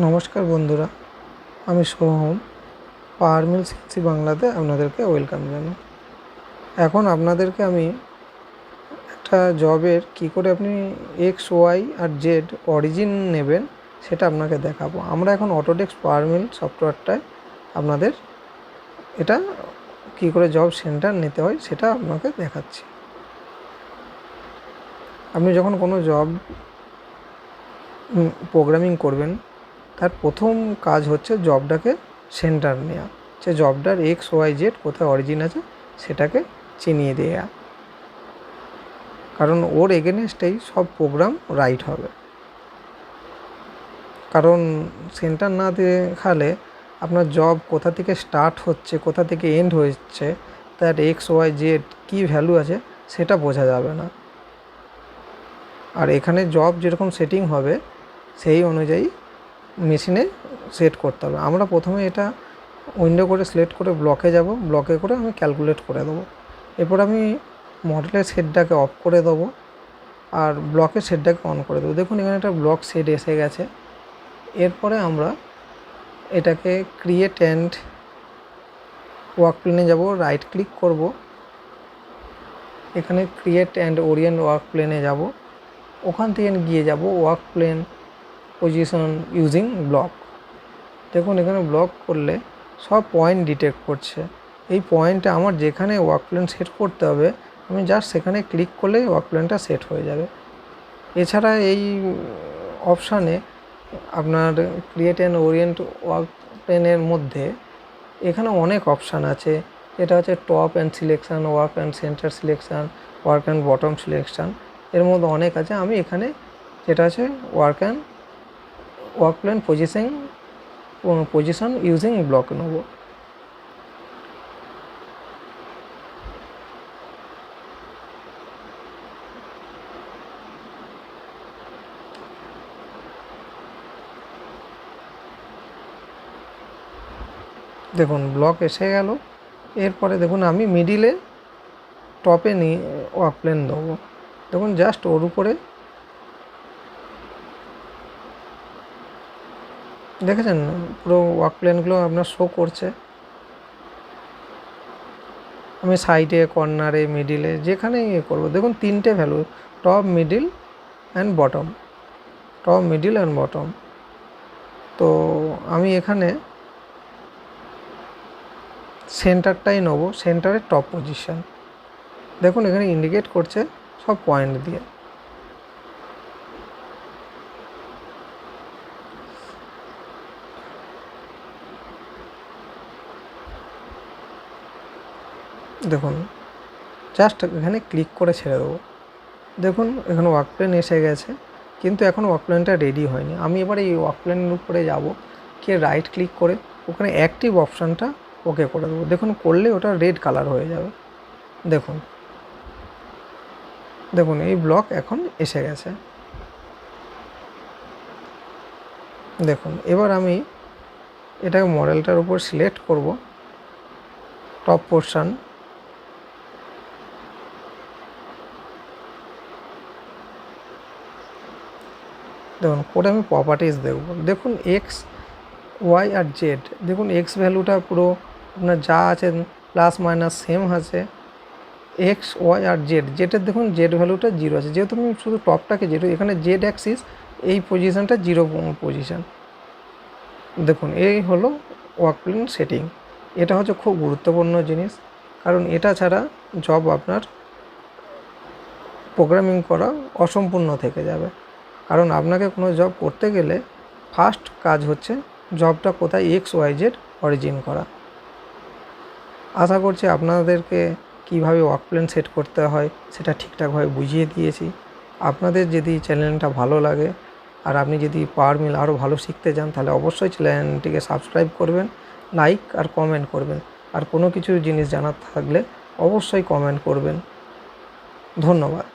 নমস্কার বন্ধুরা, আমি সোহম। পাওয়ার মিল সিএনসি বাংলাতে আপনাদেরকে ওয়েলকাম জানাই। এখন আপনাদেরকে আমি একটা জবের কী করে আপনি এক্স ওয়াই আর জেড অরিজিন নেবেন সেটা আপনাকে দেখাবো। আমরা এখন অটোডেস্ক পাওয়ার মিল সফটওয়্যারটায় আপনাদের এটা কী করে জব সেন্টার নিতে হয় সেটা আপনাকে দেখাচ্ছি। আপনি যখন কোনো জব প্রোগ্রামিং করবেন, তার প্রথম কাজ হচ্ছে জবটাকে সেন্টার নেওয়া, যে জবটার এক্স ওয়াই জেড কোথায় অরিজিন আছে সেটাকে চিনিয়ে দেওয়া, কারণ ওর এগেনস্টেই সব প্রোগ্রাম রাইট হবে। কারণ সেন্টার না দেখালে আপনার জব কোথা থেকে স্টার্ট হচ্ছে কোথা থেকে এন্ড হচ্ছে, তার এক্স ওয়াই জেড কী ভ্যালু আছে সেটা বোঝা যাবে না। আর এখানে জব যেরকম সেটিং হবে সেই অনুযায়ী মেশিনে সেট করতে হবে। আমরা প্রথমে এটা উইন্ডো করে সিলেক্ট করে ব্লকে যাব, ব্লকে করে আমি ক্যালকুলেট করে দেবো। এরপর আমি মডেলের সেটটাকে অফ করে দেবো আর ব্লকের সেটটাকে অন করে দেবো। দেখুন এখানে একটা ব্লক সেট এসে গেছে। এরপরে আমরা এটাকে ক্রিয়েট অ্যান্ড ওয়ার্ক প্লেনে যাব, রাইট ক্লিক করব, এখানে ক্রিয়েট অ্যান্ড ওরিয়েন্ট ওয়ার্ক প্লেনে যাব, ওখান থেকে গিয়ে যাব work plane position using block. দেখুন এখানে ব্লক করলে সব পয়েন্ট ডিটেক্ট করছে। এই পয়েন্টে আমার যেখানে ওয়ার্ক প্লেন সেট করতে হবে আমি জাস্ট সেখানে ক্লিক করলেই ওয়ার্ক প্লেনটা সেট হয়ে যাবে। এছাড়া এই অপশানে আপনার ক্রিয়েট অ্যান্ড ওরিয়েন্ট ওয়ার্ক প্লেনের মধ্যে এখানে অনেক অপশান আছে। এটা হচ্ছে top and selection, work and centre selection, work and bottom selection, এর মধ্যে অনেক আছে। আমি এখানে যেটা আছে work plane position using block নেব। দেখুন ব্লক এসে গেল। এরপরে দেখুন আমি মিডিলে টপে নিয়ে ওয়ার্ক প্লেন দেবো। দেখুন জাস্ট ওর উপরে দেখেছেন পুরো ওয়ার্ক প্লেনগুলো আপনার শো করছে। আমি সাইডে, কর্নারে, মিডিলে যেখানে করবো, দেখুন তিনটে value, top, middle and bottom, top, middle and bottom. তো আমি এখানে সেন্টারটাই নেবো, সেন্টারের টপ পজিশন। দেখুন এখানে ইন্ডিকেট করছে সব পয়েন্ট দিয়ে। দেখুন জাস্ট এখানে ক্লিক করে ছেড়ে দেবো। দেখুন এখানে ওয়ার্ক প্লেন এসে গেছে, কিন্তু এখন ওয়ার্ক প্লেনটা রেডি হয়নি। আমি এবার এই ওয়ার্ক প্লেনের উপরে যাব, গিয়ে রাইট ক্লিক করে ওখানে অ্যাক্টিভ অপশানটা ওকে করে দেবো। দেখুন করলে ওটা রেড কালার হয়ে যাবে। দেখুন দেখুন এই ব্লক এখন এসে গেছে। দেখুন এবার আমি এটাকে মডেলটার উপর সিলেক্ট করব, টপ পোর্শন, দেখুন করে আমি প্রপার্টিস দেখব। দেখুন এক্স ওয়াই আর জেড, দেখুন এক্স ভ্যালুটা পুরো আপনার যা আছে প্লাস মাইনাস সেম আছে। এক্স ওয়াই আর জেডের দেখুন জেড ভ্যালুটা 0 আছে, যেহেতু আমি শুধু টপটাকে জেড, এখানে জেড অ্যাক্সিস এই পজিশানটা 0 পজিশান। দেখুন এই হলো ওয়ার্ক প্লেন সেটিং। এটা হচ্ছে খুব গুরুত্বপূর্ণ জিনিস, কারণ এটা ছাড়া জব আপনার প্রোগ্রামিং করা অসম্পূর্ণ থেকে যাবে। কারণ আপনাকে কোনো জব করতে গেলে ফার্স্ট কাজ হচ্ছে জবটা কোথায় এক্স ওয়াই জেড অরিজিন করা। আশা করছি আপনাদেরকে কীভাবে ওয়ার্ক প্লেন সেট করতে হয় সেটা ঠিকঠাকভাবে বুঝিয়ে দিয়েছি। আপনাদের যদি চ্যানেলটা ভালো লাগে আর আপনি যদি পাওয়ার মিল আরও ভালো শিখতে চান তাহলে অবশ্যই চ্যানেলটিকে সাবস্ক্রাইব করবেন, লাইক আর কমেন্ট করবেন। আর কোনো কিছু জিনিস জানার থাকলে অবশ্যই কমেন্ট করবেন। ধন্যবাদ।